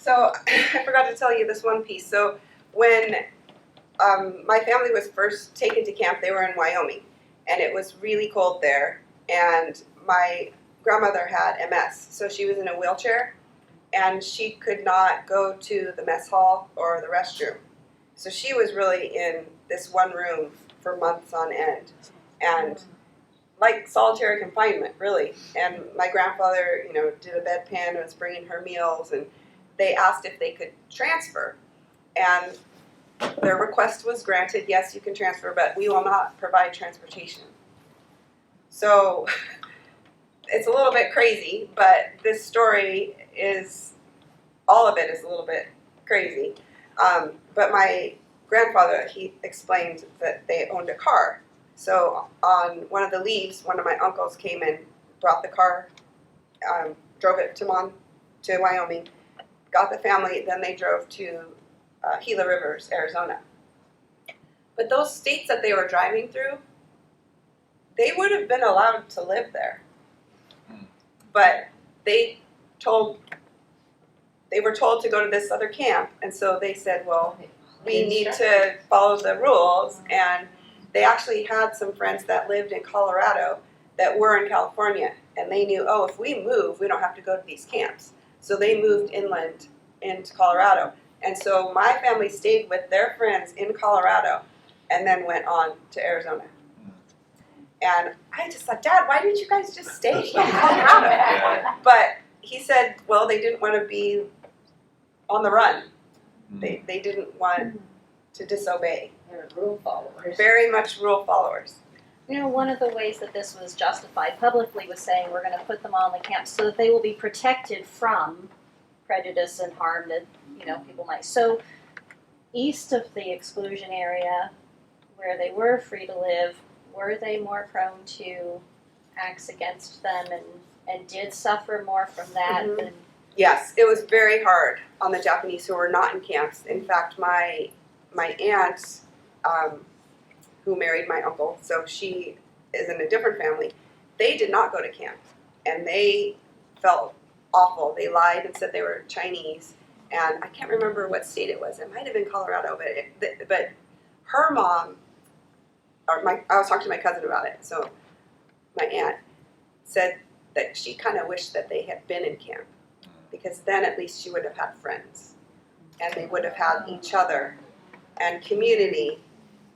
So I forgot to tell you this one piece. So when my family was first taken to camp, they were in Wyoming, and it was really cold there. And my grandmother had MS, so she was in a wheelchair, and she could not go to the mess hall or the restroom. So she was really in this one room for months on end, and like solitary confinement, really. And my grandfather, did a bedpan and was bringing her meals, and they asked if they could transfer. And their request was granted, yes, you can transfer, but we will not provide transportation. So it's a little bit crazy, but this story all of it is a little bit crazy. But my grandfather, he explained that they owned a car. So on one of the leaves, one of my uncles came and brought the car, drove it to Wyoming, got the family, then they drove to Gila Rivers, Arizona. But those states that they were driving through, they would have been allowed to live there. But they were told to go to this other camp, and so they said, well, we need to follow the rules. And they actually had some friends that lived in Colorado that were in California, and they knew, if we move, we don't have to go to these camps. So they moved inland into Colorado. And so my family stayed with their friends in Colorado and then went on to Arizona. And I just thought, Dad, why didn't you guys just stay in Colorado? But he said, well, they didn't want to be on the run. They didn't want to disobey. They're rule followers. Very much rule followers. One of the ways that this was justified publicly was saying we're going to put them all in the camp so that they will be protected from prejudice and harm that people might. So east of the exclusion area, where they were free to live, were they more prone to acts against them and did suffer more from that than? Yes, it was very hard on the Japanese who were not in camps. In fact, my aunt, who married my uncle, so she is in a different family, they did not go to camp. And they felt awful. They lied and said they were Chinese. And I can't remember what state it was. It might have been Colorado, but her mom, I was talking to my cousin about it, so my aunt said that she kind of wished that they had been in camp, because then at least she would have had friends, and they would have had each other and community,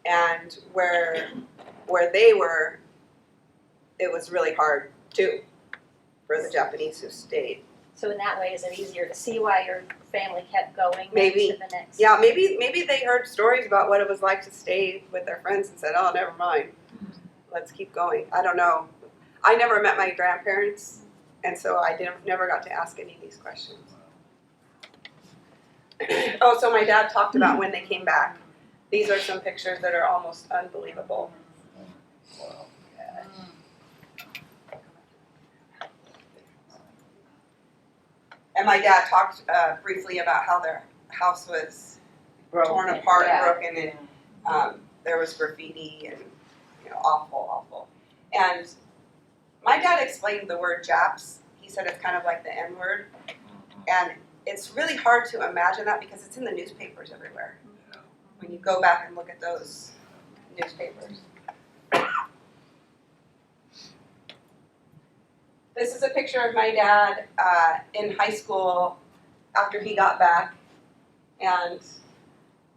and where they were, it was really hard too for the Japanese who stayed. So in that way, is it easier to see why your family kept going Maybe. to the next? Yeah, maybe they heard stories about what it was like to stay with their friends and said, oh, never mind, let's keep going. I don't know. I never met my grandparents, and so I never got to ask any of these questions. Oh, so my dad talked about when they came back. These are some pictures that are almost unbelievable. And my dad talked briefly about how their house was torn apart and broken, and there was graffiti and awful. And my dad explained the word Japs. He said it's kind of like the N-word, and it's really hard to imagine that because it's in the newspapers everywhere. When you go back and look at those newspapers. This is a picture of my dad in high school after he got back, and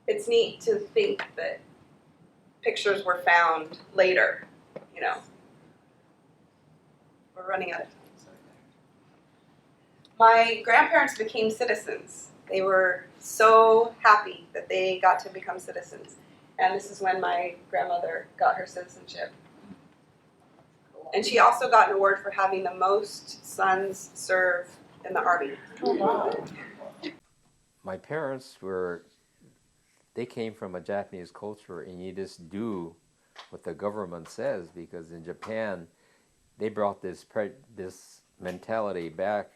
it's neat to think that pictures were found later, We're running out of time. My grandparents became citizens. They were so happy that they got to become citizens. And this is when my grandmother got her citizenship. And she also got an award for having the most sons serve in the Army. Oh, wow. My parents they came from a Japanese culture, and you just do what the government says, because in Japan, they brought this mentality back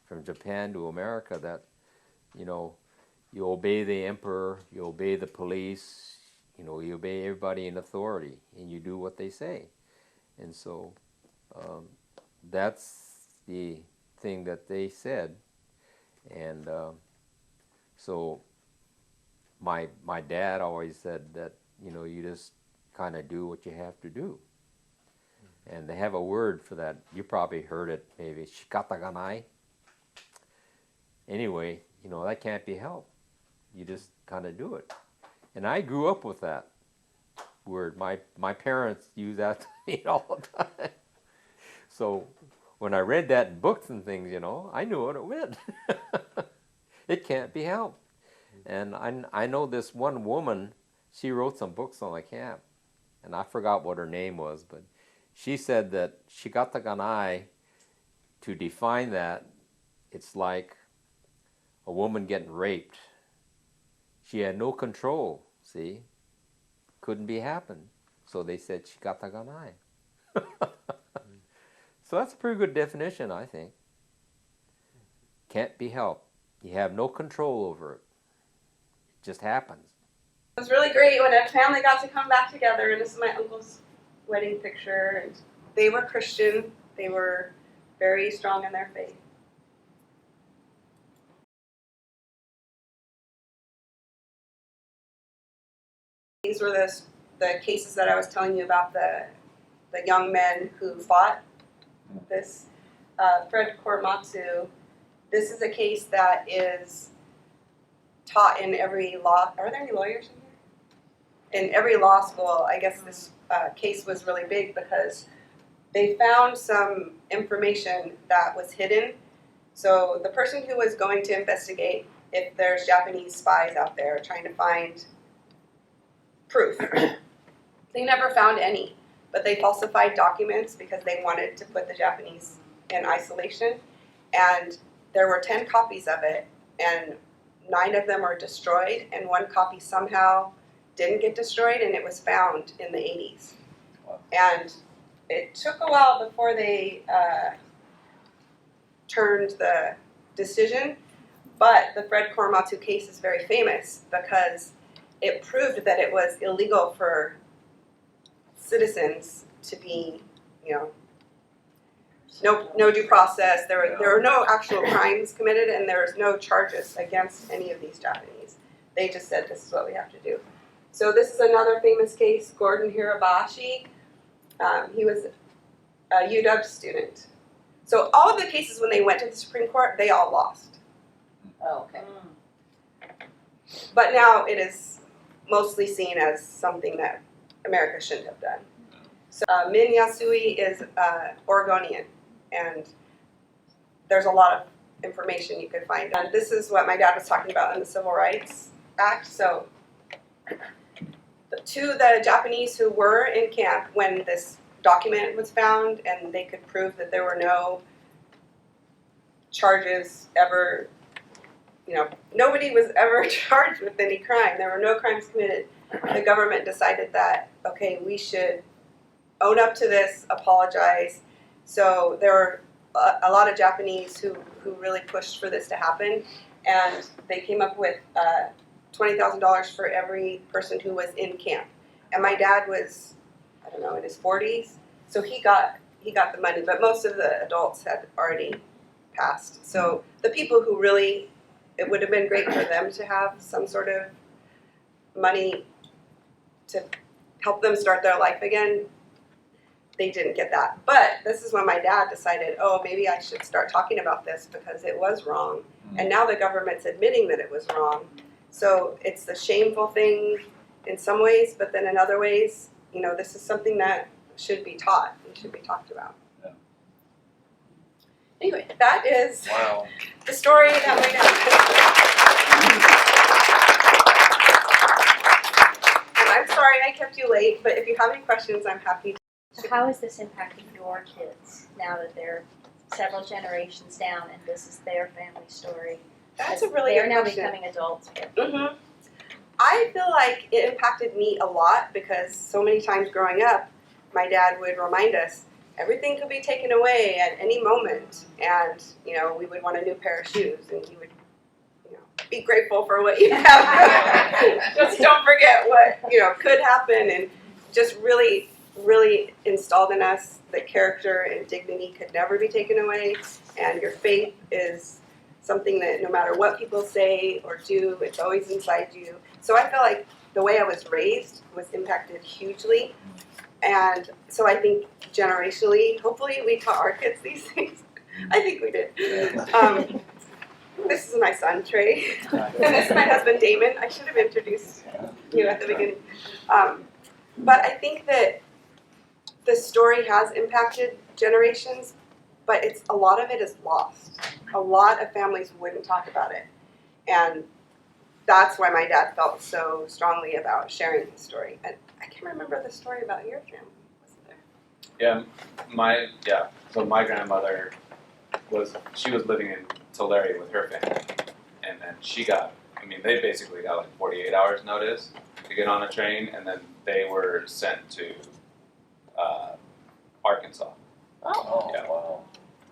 from Japan to America that, you obey the emperor, you obey the police, you obey everybody in authority, and you do what they say. And so that's the thing that they said. And So my dad always said that, you just kind of do what you have to do. And they have a word for that. You probably heard it, maybe, shikataganai. Anyway, that can't be helped. You just kind of do it. And I grew up with that word. My parents use that to me all the time. So when I read that in books and things, I knew what it meant. It can't be helped. And I know this one woman, she wrote some books on the camp. And I forgot what her name was, but she said that shikataganai, to define that, it's like a woman getting raped. She had no control, see? Couldn't be happened. So they said shikataganai. So that's a pretty good definition, I think. Can't be helped. You have no control over it. It just happens. It was really great when a family got to come back together, and this is my uncle's wedding picture. And they were Christian. They were very strong in their faith. These were the cases that I was telling you about, the young men who fought this. Fred Korematsu. This is a case that is taught in every law. Are there any lawyers in here? In every law school. I guess this case was really big because they found some information that was hidden. So the person who was going to investigate if there's Japanese spies out there trying to find proof, they never found any, but they falsified documents because they wanted to put the Japanese in isolation. And there were 10 copies of it, and 9 of them were destroyed, and 1 copy somehow didn't get destroyed, and it was found in the 80s. Wow. And it took a while before they turned the decision, but the Fred Korematsu case is very famous because it proved that it was illegal for citizens to be, no due process. There were no actual crimes committed, and there was no charges against any of these Japanese. They just said, this is what we have to do. So this is another famous case, Gordon Hirabashi. He was a UW student. So all of the cases, when they went to the Supreme Court, they all lost. Oh, okay. But now it is mostly seen as something that America shouldn't have done. So Min Yasui is Oregonian, and there's a lot of information you could find. And this is what my dad was talking about in the Civil Rights Act. So to the Japanese who were in camp when this document was found and they could prove that there were no charges ever, nobody was ever charged with any crime. There were no crimes committed. The government decided that, okay, we should own up to this, apologize. So there were a lot of Japanese who really pushed for this to happen, and they came up with $20,000 for every person who was in camp. And my dad was, I don't know, in his 40s, so he got the money, but most of the adults had already passed. So the people who really, it would have been great for them to have some sort of money to help them start their life again, they didn't get that. But this is when my dad decided, oh, maybe I should start talking about this because it was wrong. And now the government's admitting that it was wrong. So it's the shameful thing in some ways, but then in other ways, this is something that should be taught and should be talked about. Yeah. Anyway, that is the story that my dad. And I'm sorry I kept you late, but if you have any questions, I'm happy to. So how is this impacting your kids now that they're several generations down and this is their family story? That's a really good question. They're now becoming adults. Mm-hmm. I feel like it impacted me a lot because so many times growing up, my dad would remind us everything could be taken away at any moment, and we would want a new pair of shoes, and he would be grateful for what you have. Just don't forget what could happen, and just really installed in us that character and dignity could never be taken away, and your faith is something that no matter what people say or do, it's always inside you. So I feel like the way I was raised was impacted hugely. And so I think generationally, hopefully we taught our kids these things. I think we did. This is my son, Trey. And this is my husband, Damon. I should have introduced you at the beginning. But I think that the story has impacted generations, but a lot of it is lost. A lot of families wouldn't talk about it. And that's why my dad felt so strongly about sharing his story. And I can't remember the story about your family. Was it there? So my grandmother was living in Tulare with her family, and then they basically got like 48 hours notice to get on a train, and then they were sent to Arkansas. Oh, Yeah. wow.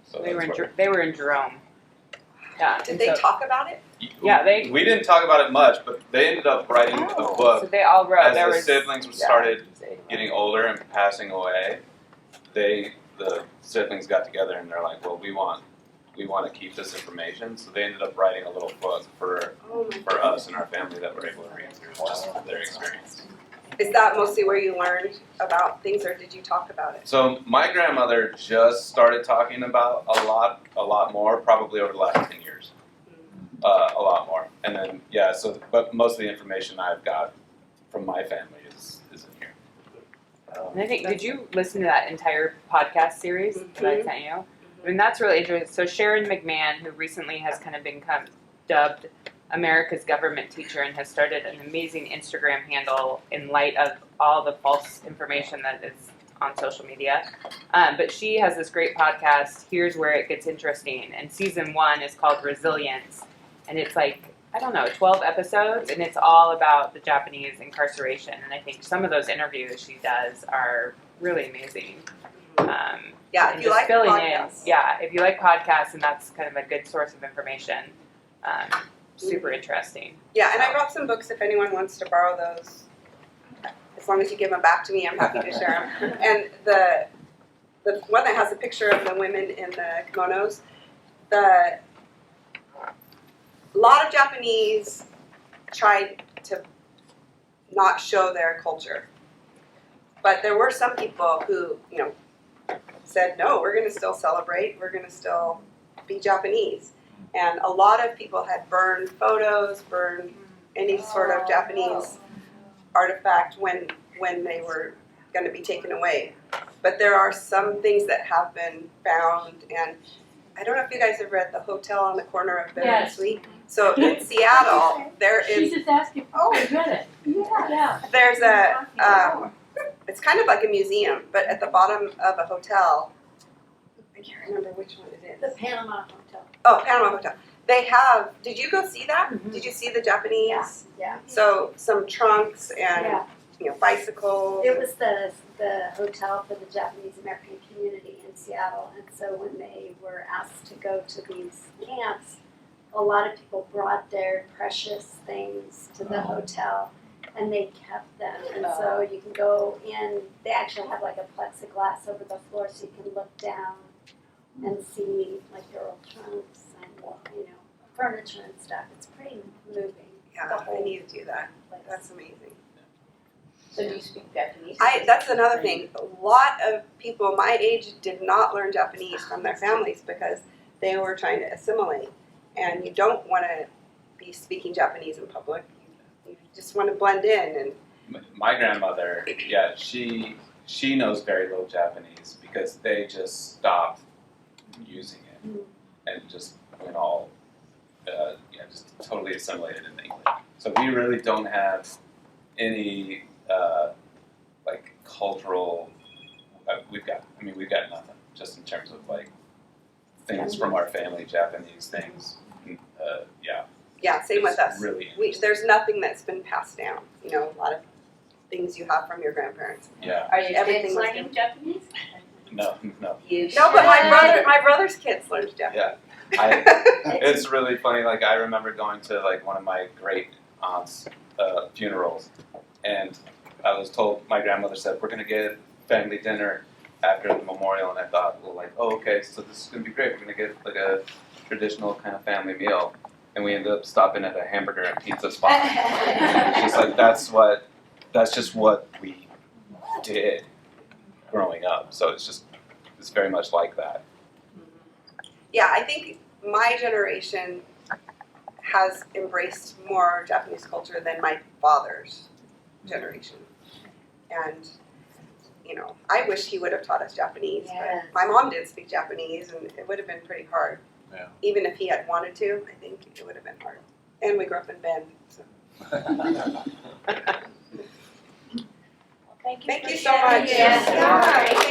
So They that's were in Jerome. Yeah. Did and they so- talk about it? Yeah, we didn't talk about it much, but they ended up writing a So book they all wrote. as There the was siblings started getting older and passing away. The siblings got together and they're like, well, we want to keep this information, so they ended up writing a little book for us and our family that were able to read through just their experience. Is that mostly where you learned about things, or did you talk about it? So my grandmother just started talking about a lot more, probably over the last 10 years. A lot more. And then, but most of the information I've got from my family is in here. And I think, did you listen to that entire podcast series that I sent you? I mean, that's really interesting. So Sharon McMahon, who recently has kind of become dubbed America's government teacher and has started an amazing Instagram handle in light of all the false information that is on social media. But she has this great podcast, Here's Where It Gets Interesting. And season 1 is called Resilience. And it's like, 12 episodes, and it's all about the Japanese incarceration. And I think some of those interviews she does are really amazing. Yeah, if you like podcasts. If you like podcasts, and that's kind of a good source of information. Super interesting. Yeah, and I brought some books if anyone wants to borrow those. As long as you give them back to me, I'm happy to share them. And the one that has a picture of the women in the kimonos, a lot of Japanese tried to not show their culture. But there were some people who, said, no, we're going to still celebrate, we're going to still be Japanese. And a lot of people had burned photos, burned any sort of Japanese artifact when they were going to be taken away. But there are some things that have been found, and I don't know if you guys have read The Hotel on the Corner of Bitter and Sweet. So in Seattle, there She is, just asked you, oh, I read it. Yeah. there's it's kind of like a museum, but at the bottom of a hotel, I can't remember which one it is. The Panama Hotel. Oh, Panama Hotel. They have, did you go see that? Did you see the Japanese? Yeah. So some trunks and, Yeah. bicycles. It was the hotel for the Japanese American community in Seattle, and so when they were asked to go to these camps, a lot of people brought their precious things to the hotel, and they kept them. And so you can go in. They actually have like a plexiglass over the floor, so you can look down and see like your old trunks and furniture and stuff. It's pretty moving. Yeah, the I whole need to do that. place. That's amazing. So do you speak Japanese? That's another thing. A lot of people my age did not learn Japanese from their families because they were trying to assimilate. And you don't want to be speaking Japanese in public. You just want to blend in. And My grandmother, she knows very little Japanese because they just stopped using it and just went all, just totally assimilated into English. So we really don't have any cultural. We've got nothing just in terms of things from our family, Japanese things. yeah, same with us. Really There's nothing that's been passed down. A lot of things you have from your grandparents. Yeah. Are you Everything kids was learning Japanese? No. You No, but should. my brother's kids learned Japanese. Yeah. It's really funny. I remember going to one of my great aunt's funerals, and I was told, my grandmother said, we're going to get family dinner after the memorial, and I thought, okay, so this is going to be great. We're going to get traditional kind of family meal, and we ended up stopping at a hamburger and pizza spot. And it's just like that's just what we did growing up. So it's very much like that. Yeah, I think my generation has embraced more Japanese culture than my father's generation. And, you know, I wish he would have taught us Japanese, Yes. but my mom did speak Japanese, and it would have been pretty hard. Yeah. Even if he had wanted to, I think it would have been hard. And we grew up in Bend, so. Thank you Thank for you so sharing much. your Yes. story. Yeah, thank